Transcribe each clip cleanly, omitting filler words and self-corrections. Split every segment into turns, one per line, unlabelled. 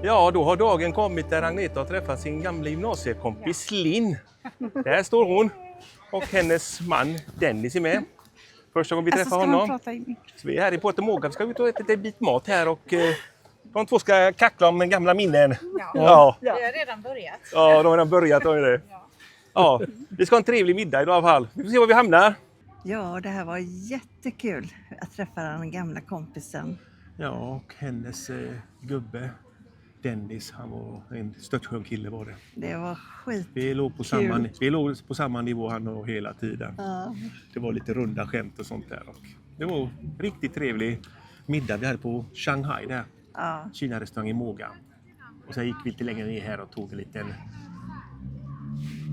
Ja, då har dagen kommit där Agneta har träffat sin gamla gymnasiekompis Linn. Där står hon och hennes man Dennis är med. Första gången vi träffar honom. Så vi är här i Porto Moga. Vi ska ut och äta en bit mat här och de två ska kackla om gamla minnen.
Ja. Vi har redan börjat.
Ja, de har redan börjat. Det. Ja, vi ska ha en trevlig middag idag i alla fall. Vi får se var vi hamnar.
Ja, det här var jättekul att träffa den gamla kompisen.
Ja, och hennes gubbe Dennis, han var en störtskön kille var det.
Det var skit.
Vi låg på samma nivå han och hela tiden.
Ja.
Det var lite runda skämt och sånt där. Och det var riktigt trevlig middag vi hade på Shanghai där.
Ja.
Kina-restaurang i Moga. Och sen gick vi lite längre ner här och tog en liten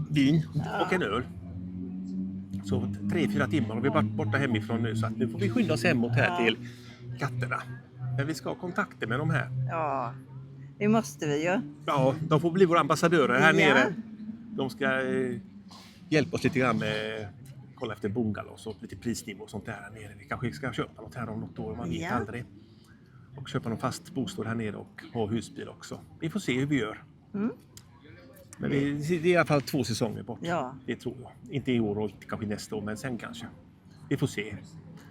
vin och en öl. Så 3-4 timmar har vi varit borta hemifrån nu så att nu får vi skynda oss hemåt här till katterna. Men vi ska ha kontakter med de här.
Ja, det måste vi ju.
Ja, de får bli våra ambassadörer här
Ja.
nere. De ska hjälpa oss lite grann med kolla efter bungalows och lite prisnivå och sånt där här nere. Vi kanske ska köpa något här om något år, man vet
Ja.
aldrig. Och köpa någon fast bostad här nere och ha husbil också. Vi får se hur vi gör.
Mm.
Men det är i alla fall 2 säsonger bort.
Ja.
Det tror jag. Inte i år och inte kanske nästa år, men sen kanske. Vi får se.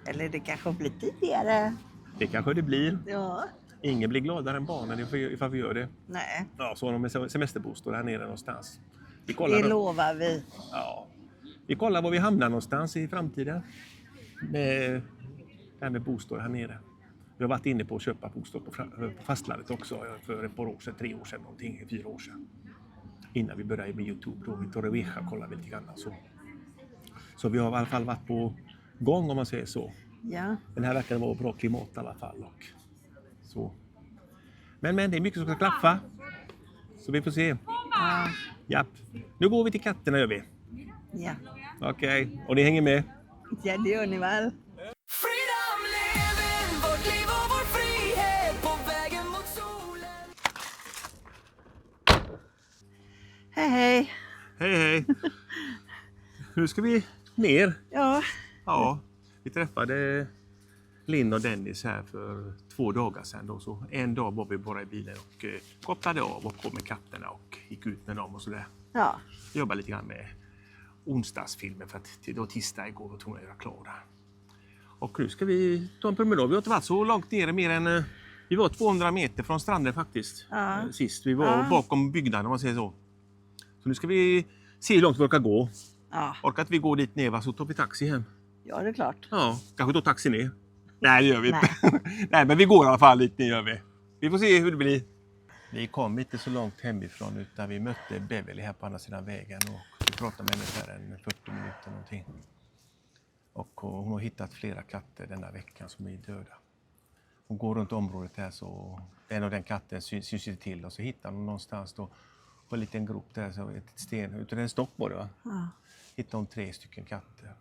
Eller det kanske blir tidigare.
Det kanske det blir.
Ja.
Ingen blir gladare än barnen ifall vi gör det.
Nej,
Ja, så har de en semesterbostad här nere någonstans. Vi
det
kollar,
lovar vi.
ja, vi kollar var vi hamnar någonstans i framtiden. Med det här med bostad här nere. Vi har varit inne på att köpa bostad på fastlandet också för ett par år sedan, 3 år sedan någonting, 4 år sedan. Innan vi började med YouTube då, vi Torrevieja kollar vi lite grann så vi har i alla fall varit på gång om man säger så.
Ja.
Den här verkar vara bra klimat i alla fall. Och så. Men det är mycket som ska klaffa. Så vi får se.
Ja.
Japp. Nu går vi till katterna gör vi.
Ja.
Okej. Och ni hänger med?
Ja, det gör ni väl.
Freedom living, vårt liv och vår frihet på vägen mot solen.
Hej, hej.
Hej hej. Nu ska vi ner.
Ja.
Ja. Vi träffade Linn och Dennis här för 2 dagar sedan. Då. Så en dag var vi bara i bilen och kopplade av och på med katterna och gick ut med dem och sådär.
Ja.
Jag jobbade lite grann med onsdagsfilmen för att det var tisdag igår och tog jag göra klar där. Och nu ska vi ta en promenad. Vi har inte varit så långt ner mer än vi var 200 meter från stranden faktiskt.
Ja.
Sist. Vi var bakom byggnaden om man säger så. Så nu ska vi se hur långt vi orkar gå.
Ja.
Orkar att vi går dit ner så tar vi taxi hem.
Ja, det är klart.
Ja, kanske då taxi ner. Nej, det gör vi inte. Nej, men vi går i alla fall dit ner gör vi. Vi får se hur det blir. Vi kom inte så långt hemifrån utan vi mötte Beverly här på andra sidan vägen och vi pratade med henne ungefär 40 minuter någonting. Och hon har hittat flera katter denna veckan som är döda. Hon går runt området här så en av den katten syns till och så hittar hon någonstans då på en liten grop där så ett sten utan en stock var det va?
Ja.
Hittade hon 3 stycken katter.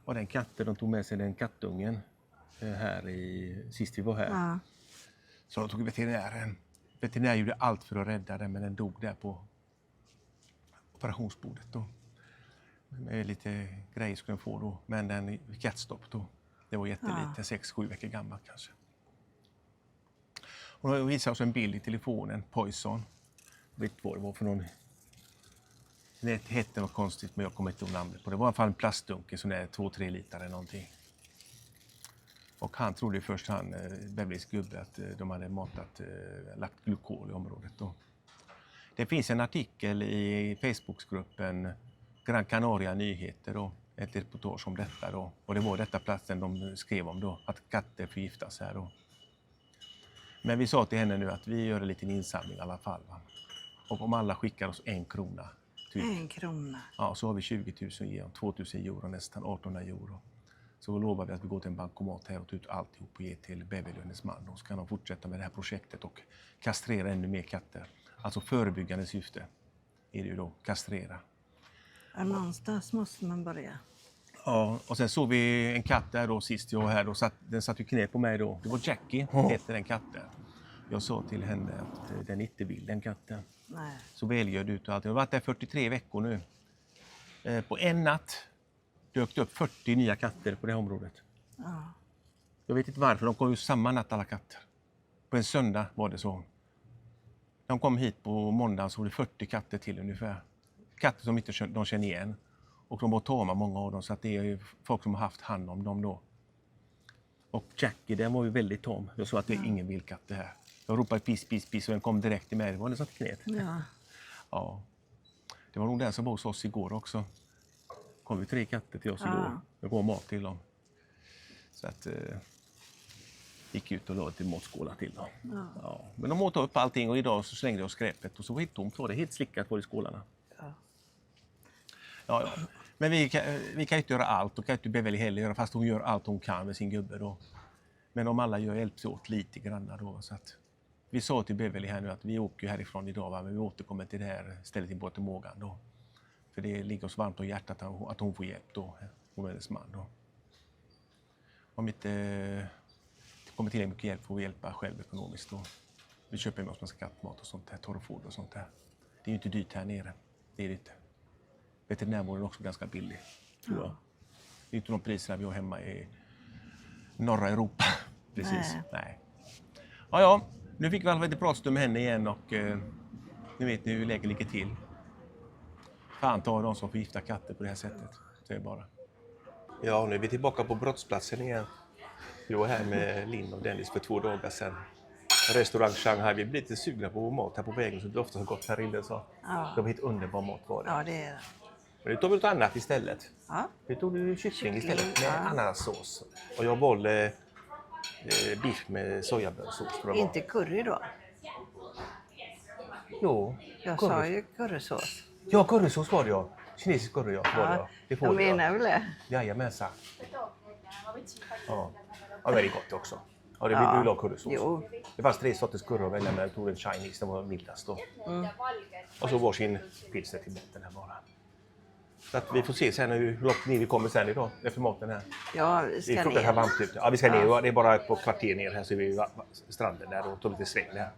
Och den katten de tog med sig den kattungen här sist vi var här.
Ja.
Så de tog veterinären. Veterinären gjorde allt för att rädda den men den dog där på operationsbordet då. Med lite grejer skulle den få då. Men den fick hjärtstopp då. Det var jätteliten, 6-7 veckor gammal kanske. Hon visade oss en bild i telefonen, Poison. Jag vet inte vad det var för någon. Det hette något konstigt men jag kommer inte ihåg namnet på. Det var i alla fall en plastdunke som är 2-3 liter eller någonting. Och han trodde först Beverlys gubbe att de hade lagt glukol i området då. Det finns en artikel i Facebookgruppen Gran Canaria Nyheter då. Ett reportage om detta då. Och det var detta platsen de skrev om då. Att katter förgiftas här då. Men vi sa till henne nu att vi gör en liten insamling i alla fall. Va? Och om alla skickar oss 1 krona. Typ.
1 krona.
Ja, så har vi 20 000 genom 2 000 euro, nästan 1800 euro. Så lovar vi att vi går till en bankomat här och tar ut alltihop och ger till Beverly och hennes man. Och så kan de fortsätta med det här projektet och kastrera ännu mer katter. Alltså förebyggande syfte är det ju då, kastrera.
Ja, någonstans måste man börja.
Ja, och sen såg vi en katt där då sist jag var här. Då den satt ju knä på mig då. Det var Jackie, heter den katten. Jag sa till henne att den inte vill den katten.
Nej.
Så välgörd ut och allt. Jag har varit där 43 veckor nu. På en natt dök det upp 40 nya katter på det här området.
Ja.
Jag vet inte varför, de kom ju samma natt alla katter. På en söndag var det så. De kom hit på måndagen så var det 40 katter till ungefär. Katter som inte de känner igen. Och de var tama, många av dem, så att det är ju folk som har haft hand om dem då. Och Jackie, den var ju väldigt tom. Jag sa att det är ingen vildkatt det här. Jag ropade piss, piss, piss och den kom direkt till mig. Det var nästan till knät.
Ja.
Ja. Det var nog den som var hos oss igår också. Kom ju 3 katter till oss igår. Det går mat till dem. Så att gick ut och la till matskålar till dem.
Ja.
Ja. Men de åt upp allting och idag så slängde jag skräpet och så var det helt tomt. Var det helt slickat var i skålarna.
Ja.
Ja. Men vi kan inte göra allt och kan inte Beverly heller göra, fast hon gör allt hon kan med sin gubbe då. Men om alla hjälps åt lite grann då. Så att vi sa till Beverly här nu att vi åker härifrån idag, va? Men vi återkommer till det här stället i Båtemågan då. För det ligger oss varmt om hjärtat att hon får hjälp då, hon och hennes man då. Om inte det kommer till mycket hjälp får vi hjälpa själv ekonomiskt då. Vi köper med oss massa kattmat och sånt här, torrfoder och sånt här. Det är ju inte dyrt här nere, det är det inte. Veterinärvården är också ganska billig, tror jag. Det är inte de priserna vi har hemma i norra Europa. Precis. Nej. Ja, nu fick vi alla lite pratstund med henne igen och nu vet ni hur läget ligger till. Fan ta de som får gifta katter på det här sättet. Det är bara. Ja, nu är vi tillbaka på brottsplatsen igen. Vi var här med Linn och Dennis för 2 dagar sedan. Restaurang Shanghai. Vi blev lite sugna på mat här på vägen så det ofta har gått här inne. Så.
Ja.
Det var helt underbar mat var det.
Ja, det är det.
Men nu tog vi något annat istället.
Ja.
Vi tog kyckling istället med ananassås. Och jag valde biff med sojabönssås.
Inte curry då?
Jo,
Jag sa ju currysås.
Ja, currysås var det ja. Kinesisk curry ja, var det ja. Det får
jag
du,
menar väl det.
Jajamensan. Ja. Ja, väldigt gott också. Ja, det blir du currysås.
Jo.
Det fanns 3 sorters curry att välja med. Jag tog en Chinese, den var mildast då. Och så varsin pilsner till botten här bara. Så att vi får se sen hur långt ner vi kommer sen idag efter maten här.
Ja, vi
Det
ska
är fruktansvärt
ner.
varmt ute. Ja, vi ska ner. Det är bara ett par kvarter ner här så är vi vid stranden där och tar lite sväng där.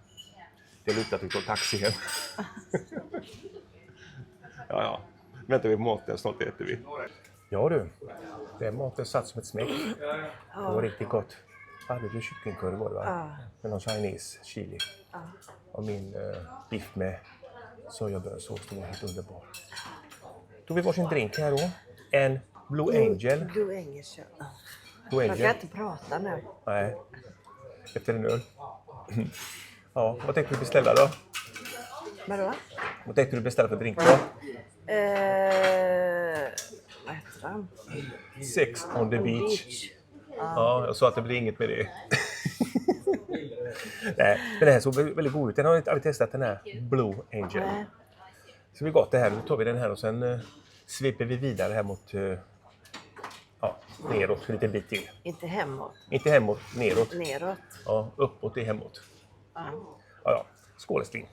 Det lutar att vi tar taxi hem. Ja. Väntar vi på maten, snart äter vi. Ja du, den maten satt som ett smäck. Det var riktigt gott. Ja, det blev kycklingkurr var det va? Med någon Chinese chili. Och min biff med sojabönssås, det var helt underbar. Tog vi varsin drink här då. En Blue Angel.
Blue Angel, ja.
Blue
Jag kan
Angel.
inte prata nu.
Nej, efter en öl. Ja, vad tänkte du beställa då?
Vadå?
Vad tänkte du beställa för drink då?
Vad heter den?
Sex on the beach. Ja, jag sa att det blir inget med det. Nej, men det här såg väldigt god ut. Den har inte aldrig testat, den här Blue Angel.
Nej.
Så vi gott det här. Nu tar vi den här och sen sveper vi vidare här mot neråt en liten bit till.
Inte hemåt,
Inte hemåt, neråt.
neråt.
Ja, uppåt är hemåt.
Ja.
Ja. Skål älskling.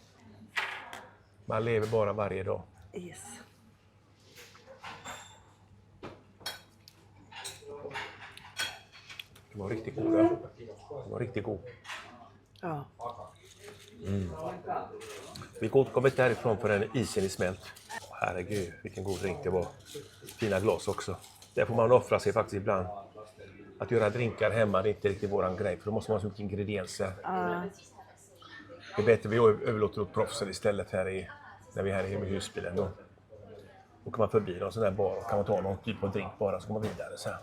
Man lever bara varje dag.
Yes.
Det var riktigt god. Det var riktigt god.
Ja.
Vi återkommer inte härifrån förrän isen är smält. Herregud, vilken god drink det var. Fina glas också. Där får man offra sig faktiskt ibland. Att göra drinkar hemma det är inte riktigt våran grej. För då måste man ha så mycket ingredienser. Det är bättre vi överlåter åt proffsen istället när vi är här i husbilen. Då åker man förbi någon sån där bar och kan man ta någon typ av drink bara så går man vidare sen.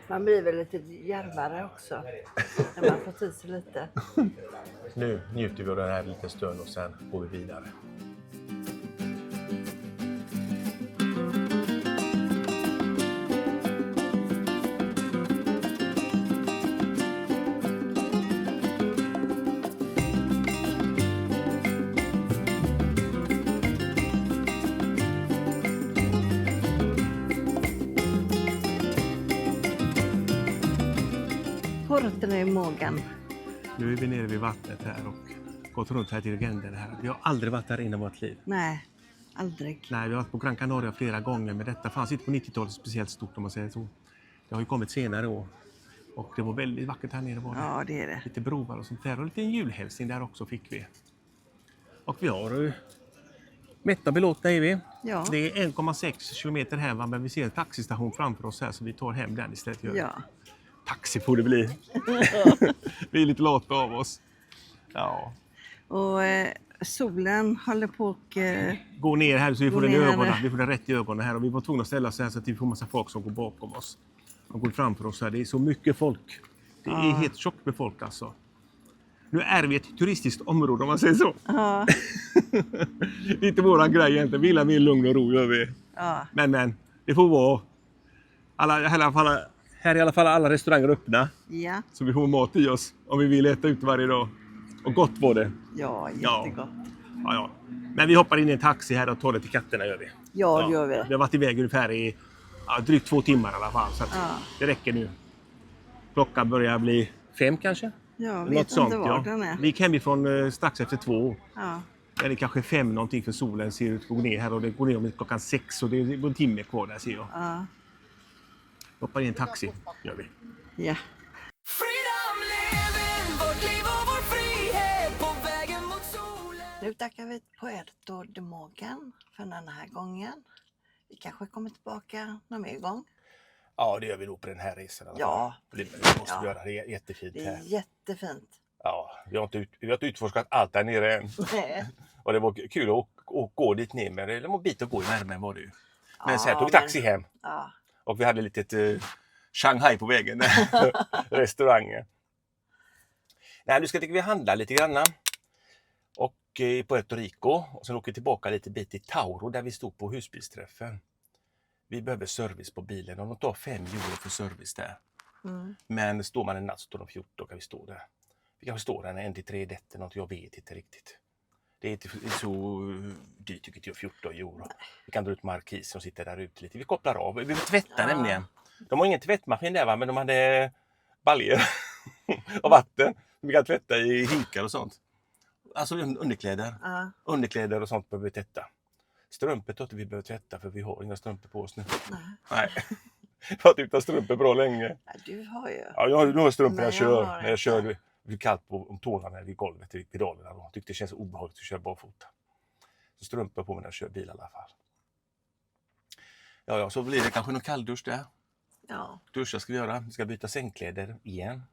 Man blir väl lite djärvare också. När man får tid sig lite.
Nu njuter vi av den här lite stund och sen går vi vidare.
Porten i Mågan.
Nu är vi nere vid vattnet här och gått runt här till gränden här. Vi har aldrig varit här innan vårt liv.
Nej, aldrig.
Nej, vi har varit på Gran Canaria flera gånger, men detta fanns inte på 90-talet speciellt stort om man säger så. Det har ju kommit senare år. Och det var väldigt vackert här nere var det.
Ja, det är det.
Lite broar och sånt där. Och lite julhälsning där också fick vi. Och vi har mätta belåtna är vi.
Ja.
Det är 1,6 kilometer här, va? Men vi ser en taxistation framför oss här så vi tar hem den istället.
Ja.
Taxi får det bli. Vi är lite lata av oss. Ja.
Och solen håller på att...
Gå ner här så vi får
Gå
den i
ner här
ögonen.
nu.
Vi får den rätt i ögonen här. Och vi var tvungna att ställa oss här så att vi får massa folk som går bakom oss. De går framför oss här. Det är så mycket folk. Det är helt tjockt med folk alltså. Nu är vi ett turistiskt område om man säger så.
Ja,
Det är inte våran grej egentligen. Vi gillar mer lugn och ro gör vi.
ja,
Men det får vara. Här är i alla fall alla restauranger öppna.
ja,
Så vi får mat i oss om vi vill äta ut varje dag. Och gott var det.
ja,
Ja.
jättegott.
Ja. Men vi hoppar in i en taxi här och tar det till katterna gör vi.
Ja, det gör vi.
Vi har varit iväg ungefär i drygt 2 timmar i alla fall. Så att det räcker nu. Klockan börjar bli 5 kanske.
Jag
Något
vet
sånt,
inte var den är.
Vi gick hemifrån strax efter 2.
Ja,
Eller kanske 5 någonting för solen ser ut att gå ner här. Och det går ner om klockan 6 och det är en timme kvar där ser jag.
ja,
Hoppar in i en taxi gör vi.
ja.
Freedom living, vårt liv och vår frihet på vägen mot solen.
Nu tackar vi Puerto de Morgan för den här gången. Vi kanske kommer tillbaka någon mer gång.
Ja, det gör vi nog på den här resan. i alla
Ja.
fall. Det måste vi göra. Det är jättefint
Det
här.
är jättefint.
Ja, vi har inte utforskat allt där nere än.
Nej.
Och det var kul att gå dit ner. Men det var en bit att gå i värmen var det ju. Men
Ja,
sen tog vi taxi hem.
Ja,
Och vi hade lite Shanghai på vägen. Restaurangen. Nej, nu ska vi handla lite grann. Och i Puerto Rico. Och sen åker vi tillbaka lite bit i Tauro där vi stod på husbilsträffen. Vi behöver service på bilen och de tar 5 euro för service där.
mm.
Men står man en natt står de 14, då kan vi stå där. Vi kanske står där 1-3 nätter, något jag vet inte riktigt. Det är inte så dyrt tycker jag, 14 euro. Vi kan dra ut markisen och sitta där ute lite. Vi kopplar av, vi behöver tvätta nämligen. De har ingen tvättmaskin där va, men de hade baljor och vatten. Vi kan tvätta i hinkar och sånt. Alltså underkläder.
Ja,
Underkläder och sånt behöver vi tvätta. Strumpor tror inte vi behöver tvätta för vi har inga strumpor på oss nu.
nej.
Nej. Jag har varit utan strumpor bra länge.
Ja, du har ju.
Ja, jag har strumpor när jag
Nej,
kör.
jag har
När jag
inte.
kör det blir kallt på tårna vid golvet i pedalerna. Jag tyckte det känns obehagligt att köra barfota. Så strumpor på mig när jag kör bil i alla fall. Ja, så blir det kanske någon kalldusch där.
Ja,
Duscha ska vi göra. Vi ska byta sängkläder igen.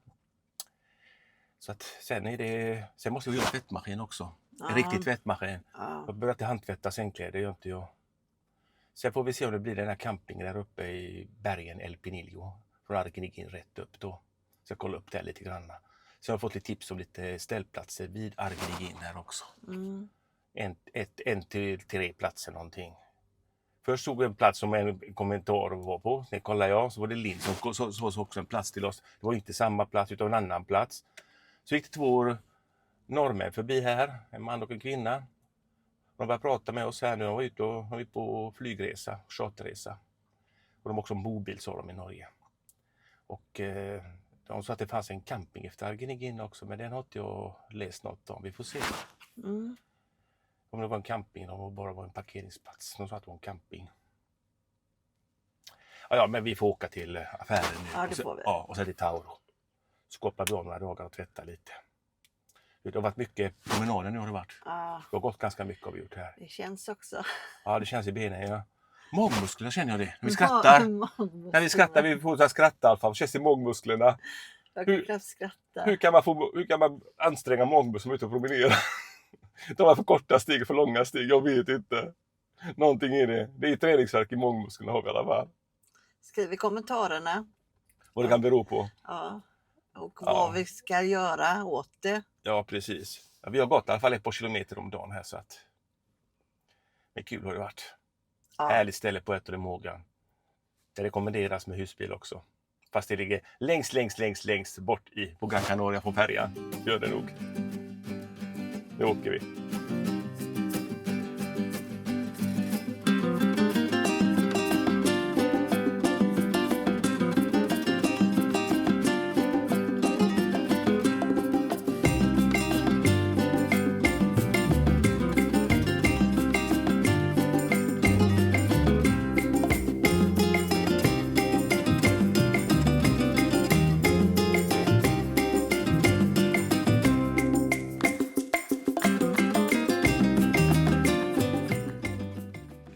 Så att sen måste vi göra tvättmaskin också.
Ja.
En riktig tvättmaskin.
ja,
Jag börjar inte handtvätta sängkläder, gör inte jag. Sen får vi se om det blir den här campingen där uppe i bergen El Pinillo. Från Arguineguín rätt upp då. Så jag kollar upp det lite grann. Så jag har fått lite tips om lite ställplatser vid Arguineguín här också.
mm.
1-3 platser någonting. Först såg vi en plats som en kommentar var på. Sen kollade jag, så var det Linn som såg också en plats till oss. Det var inte samma plats utan en annan plats. Så gick det 2 norrmän förbi här, en man och en kvinna. De började prata med oss här nu, de var ute på flygresa, charterresa. Och de har också mobil sa de i Norge. Och de sa att det fanns en camping efter Arguineguín också, men den har inte jag läst något om. Vi får se.
Mm.
Om det var en camping, om det bara var en parkeringsplats. De sa att det var en camping. Ja, men vi får åka till affären nu.
Ja, det får vi.
Ja, och så är det Tauro. Så kopplar vi av några dagar och tvättar lite. Det har varit mycket promenader nu har det varit.
Ja,
Det har gått ganska mycket har vi gjort här.
det känns också.
Ja, det känns i benen. Ja. Magmusklerna känner jag det. När vi skrattar. När vi skrattar, vi får så här skratta i alla fall. Det känns i magmusklerna.
Jag kan knappt skratta.
Hur kan man anstränga magmusklerna ute och promenera? De har för korta steg, för långa steg. Jag vet inte. Någonting är det. Det är träningsvärk i magmusklerna har vi i alla fall.
Skriv i kommentarerna.
Vad det kan bero på.
Ja. Och
Ja.
vad vi ska göra åt det.
Ja, precis. Ja, vi har gått i alla fall ett par kilometer om dagen här så att. Men kul har det varit.
Ja.
Härligt ställe på Puerto de Morgan. Det rekommenderas med husbil också. Fast det ligger längst bort på Gran Canaria från färjan. Gör det nog. Nu åker vi.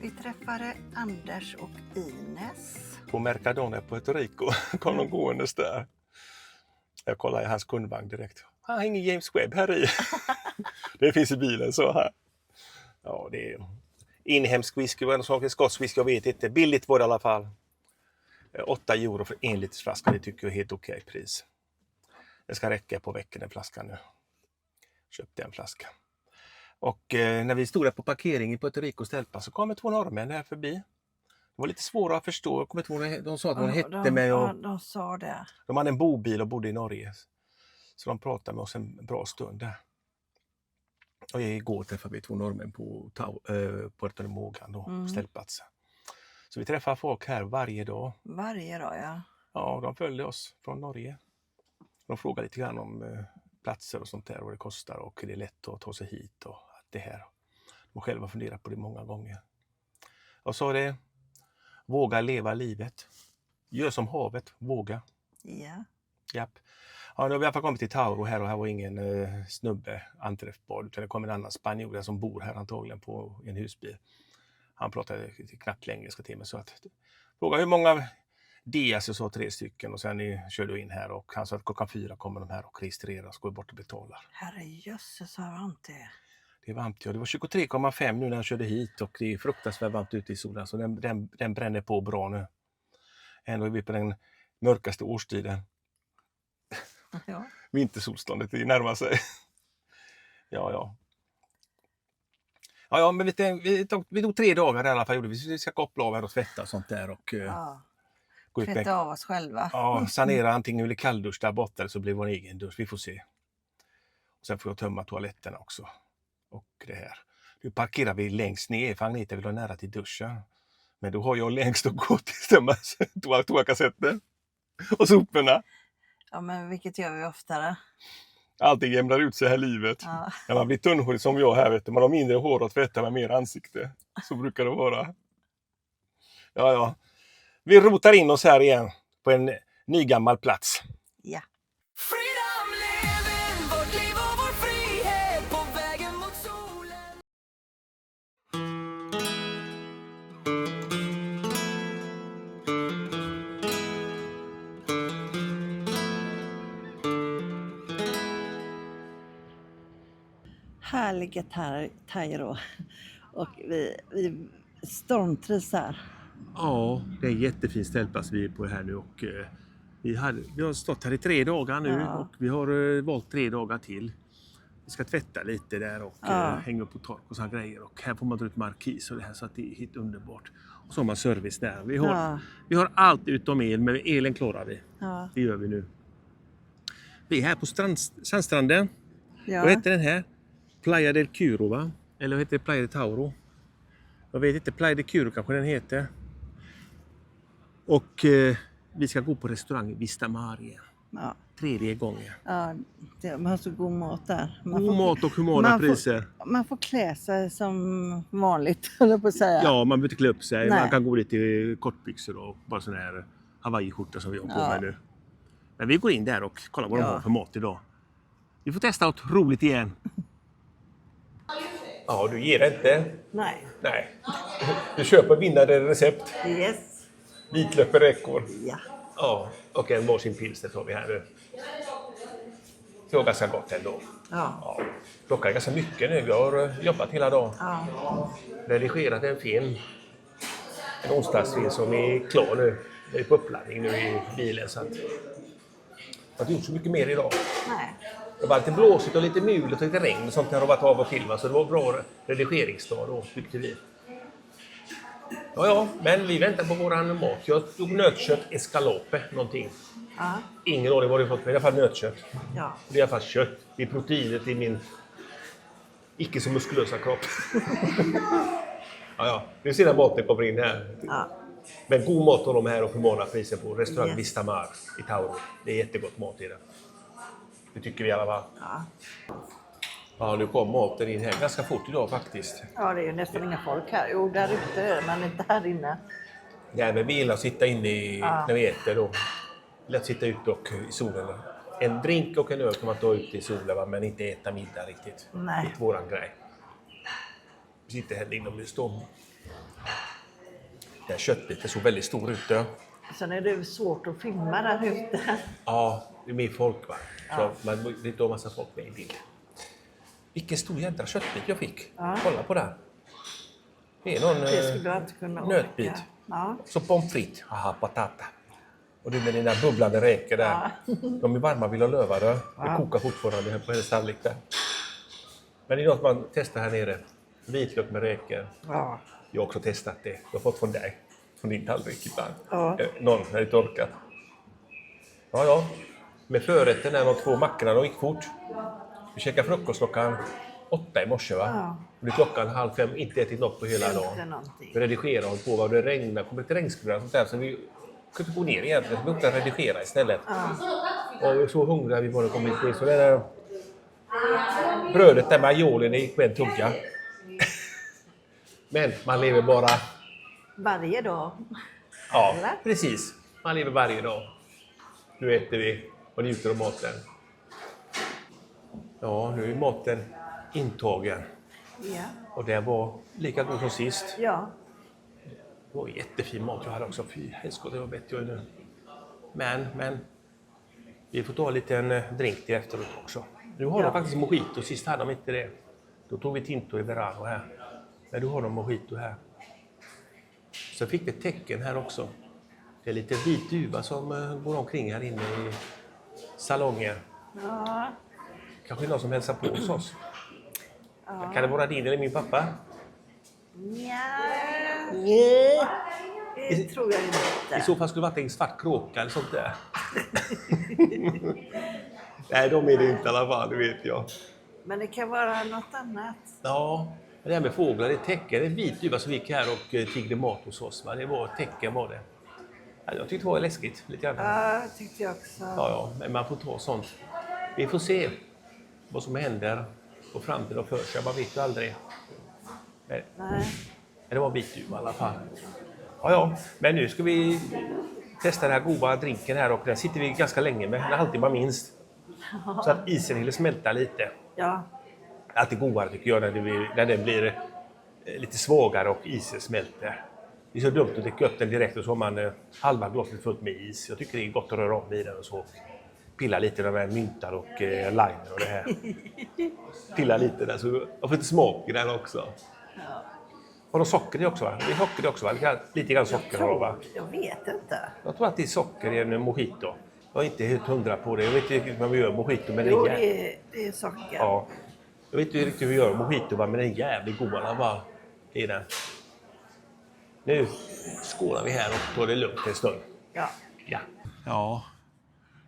Vi träffade Anders och Ines.
På Mercadona på Puerto Rico. Kom de gåendes där. Jag kollade i hans kundvagn direkt. Han har ingen James Webb här i. Det finns i bilen så här. Ja, det är inhemsk whisky och en sak, skotsk whisky, jag vet inte. Billigt var det i alla fall. 8 euro för 1 liters flaska, det tycker jag är helt okej pris. Det ska räcka på veckan en flaska nu. Köpte en flaska. Och när vi stod där på parkeringen på Puerto Rico Stelpa så kom 2 norrmän där förbi. Det var lite svårt att förstå. Jag kommer inte ihåg, de sa att de hette mig och
de sa det.
de hade en bobil och bodde i Norge. Så de pratade med oss en bra stund där. Och igår träffade vi 2 norrmän på Puerto Mogan då, ställplatsen. Så vi träffar folk här varje dag.
Varje dag, ja.
Ja, de följde oss från Norge. De frågade lite grann om platser och sånt där, vad det kostar och det är lätt att ta sig hit och allt det här. De själva funderat på det många gånger. Och så är det, våga leva livet. Gör som havet, våga.
Ja.
Japp. Ja, nu har vi i alla fall kommit till Tauro här och här var ingen snubbe anträffbar utan det kom en annan spanjor som bor här antagligen på en husbil. Han pratade knappt engelska till mig så att frågade hur många Dias, jag sa 3 stycken och sen körde in här och han sa att klockan 4 kommer de här och registreras och går bort och betalar.
Herrejösses, vad varmt det är.
Det är varmt, ja. Det var 23,5 nu när jag körde hit och det är fruktansvärt varmt ute i solen så den bränner på bra nu. Ändå är vi på den mörkaste årstiden.
Ja.
Vintersolståndet, det närmar sig. Ja, men vi tog 3 dagar i alla fall. Vi ska koppla av här och tvätta och sånt där. Och, gå ut
Tvätta av oss själva.
Ja, sanera antingen eller kalldusch där borta eller så blir vår egen dusch. Vi får se. Och sen får jag tömma toaletterna också. Och det här. Nu parkerar vi längst ner för Agneta vill ha nära till duschen. Men då har jag längst att gå till stämma toakassetten. Och soporna.
Ja, men vilket gör vi oftare.
Allting jämnar ut sig här livet.
Ja.
När man blir tunnhårig som jag här, vet du, man har mindre hår att tvätta med mer ansikte. Så brukar det vara. Ja. Vi rotar in oss här igen på en ny gammal plats.
Ja.
Freedom living, vårt liv och vår frihet på vägen mot solen.
Härliga Tairo. Och vi stormtrivs här.
Ja, det är en jättefin ställplats vi är på här nu och vi har stått här i 3 dagar nu och vi har valt 3 dagar till. Vi ska tvätta lite där och hänga upp på tork och sådana grejer och här får man dra ut markis och det här så att det är helt underbart. Och så har man service där. Vi har allt utom el, men elen klarar vi.
Ja.
Det gör vi nu. Vi är här på sandstranden.
Ja.
Vad heter den här? Playa del Curo, va? Eller vad heter det? Playa del Tauro? Jag vet inte, Playa del Curo kanske den heter. Och vi ska gå på restaurang Vista Maria.
Ja.
3:e gången.
Ja, man har så god mat där.
God mat och humana priser.
Man får klä sig som vanligt, höll jag på att säga.
Ja, man behöver inte klä upp sig.
Nej.
Man kan gå lite i kortbyxor och bara sån här Hawaii-skjorta som vi har på med nu. Men vi går in där och kollar vad de har för mat idag. Vi får testa något roligt igen. Ja, du ger inte?
Nej.
Du köper vinnande recept.
Yes.
Vitlök med räckor.
Ja.
Ja, och en varsin pilsner tar vi här nu. Det var ganska gott ändå.
Ja.
Plockar ganska mycket nu. Jag har jobbat hela dagen.
Ja.
Redigerat en film. En onsdagsfilm som är klar nu. Det är på uppladdning nu i bilen. Så att jag har inte gjort så mycket mer idag.
Nej.
Det var lite blåsigt och lite mulet och lite regn och sånt här har varit av och till. Så det var bra redigeringsdag då, tyckte vi. Ja, men vi väntar på våran mat. Jag tog nötkött escalope, någonting.
Ja.
Ingen aning vad det fått, men i alla fall nötkött.
Ja.
Det är i alla fall kött. Det är proteinet i min icke så muskulösa kropp. Ja. Nu ser jag maten kommer in här.
Ja.
Men god mat har de här och humana priser på restaurang
Yes.
Vista Mar i Tauro. Det är jättegott mat i det. Det tycker vi i alla fall.
Ja.
Ja, nu kom maten in här ganska fort idag faktiskt.
Ja, det är ju nästan inga folk här. Jo, där ute är det, men inte här inne.
Ja, men vi gillar att sitta inne när vi äter då. Lätt sitta ute och i solen. En drink och en öl kan man ta ute i solen, va? Men inte äta middag riktigt.
Nej.
Det är våran grej. Vi sitter här inomhus då. Den köttbiten såg väldigt stor ut. Ja.
Sen är det svårt att filma där ute.
Ja, det är mer folk, va? Så man vill inte ha massa folk med i bild. Vilken stor jädra köttbit jag fick.
Ja.
Kolla på den. Det är någon
Det skulle jag inte kunna
nötbit.
orka. Ja.
Så pommes frites. Haha, patata. Och det med dina bubblande räkor där.
Ja.
De är varma, vill ha lövar. Det kokar fortfarande här på hennes tallrik där. Men det är något man testar här nere. Vitlök med räkor.
Ja.
Jag har också testat det. Jag har fått från dig. Från din tallrik ibland.
Ja.
Någon har inte orkat. Ja. Med förrätten där, de 2 mackorna, de gick fort. Vi käkade frukost klockan 8 i morse, va?
Ja.
Och det är klockan 4:30, inte ätit något på hela
Inte
dagen.
någonting.
Vi redigerade och på vad det regnade, kom ett regnskur och sånt där, så vi kunde gå ner egentligen. Vi åkte redigera istället. Och vi var så hungriga vi bara kom hit. Så det där brödet där med aiolin, det gick med en tugga. Men man lever bara...
Varje dag.
Ja,
Eller?
precis. Man lever varje dag. Nu äter vi och njuter av maten. Ja, nu är maten intagen.
Ja.
Och det var lika god som sist.
Ja.
Det var jättefin mat jag hade också. Fy helskotta, det var bättre jag nu. Men vi får ta en liten drink till efteråt också. Nu har de faktiskt mojito. Sist hade de inte det. Då tog vi Tinto i Verano här. Men nu har de mojito här. Så fick vi ett tecken här också. Det är lite vit duva som går omkring här inne i salongen.
Ja.
Kanske någon som hälsar på hos oss. Kan det vara din eller min pappa?
Ja. Det tror jag
I
inte.
så fall skulle det varit en svart kråka eller sånt där. Nej, de är det inte i alla fall, det vet jag.
Men det kan vara något annat.
Ja, det här med fåglar, det är tecken. Det är en vit duva som gick här och tiggde mat hos oss. Va? Det var ett tecken var det. Ja, jag tyckte det var läskigt lite grann.
Ja, tyckte jag också.
Ja, men man får ta sånt. Vi får se vad som händer på framtiden och för sig. Man vet ju aldrig. Men
Nej.
det var en vit duva i alla fall. Ja, men nu ska vi testa den här goda drinken här och den sitter vi ganska länge med. En halvtimme minst. Så att isen hinner smälta lite.
Ja.
Alltid godare tycker jag när den blir lite svagare och isen smälter. Det är så dumt att dricka upp den direkt och så har man halva glaset fullt med is. Jag tycker det är gott att röra om i den och så pilla lite när den myntar och liner och det här. Pilla lite där så jag får lite smak i den också. Har de socker i också, va? Det är socker i också, va? Lite grann socker har de, va?
Jag vet inte.
Jag tror att det är socker i en mojito. Jag är inte helt 100 på det. Jag vet inte riktigt vad vi gör mojito, men
Jo,
det är
det är socker.
ja. Jag vet inte riktigt hur vi gör mojito, va? Men den är jävligt god i alla fall. Det är den. Nu skålar vi här och tar det lugnt en stund.
Ja.
Ja,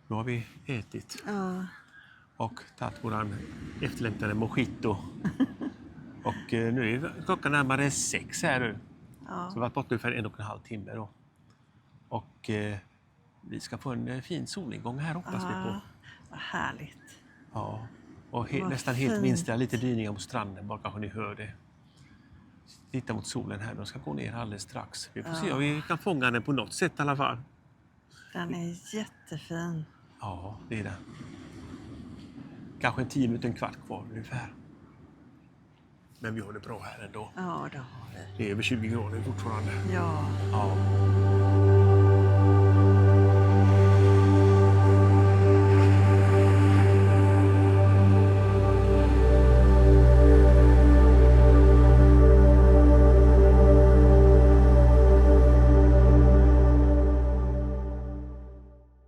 nu har vi ätit
Ja.
och tagit våran efterlängtade mojito. Och nu är klockan närmare 6 här nu.
Ja.
Så vi har varit borta ungefär 1,5 timme då. Och vi ska få en fin solnedgång här hoppas vi på.
Vad härligt.
Ja. Och
Vad
nästan helt
fint.
minsta lite dyningar mot stranden, bara kanske ni hör det. Titta mot solen här, de ska gå ner alldeles strax. Vi får se om vi kan fånga den på något sätt i alla fall.
Den är jättefin.
Ja, det är det. Kanske en 10 minuter, en kvart kvar ungefär. Men vi har det bra här ändå.
Ja, det har vi.
Det är över 20 grader fortfarande.
Ja.
Ja.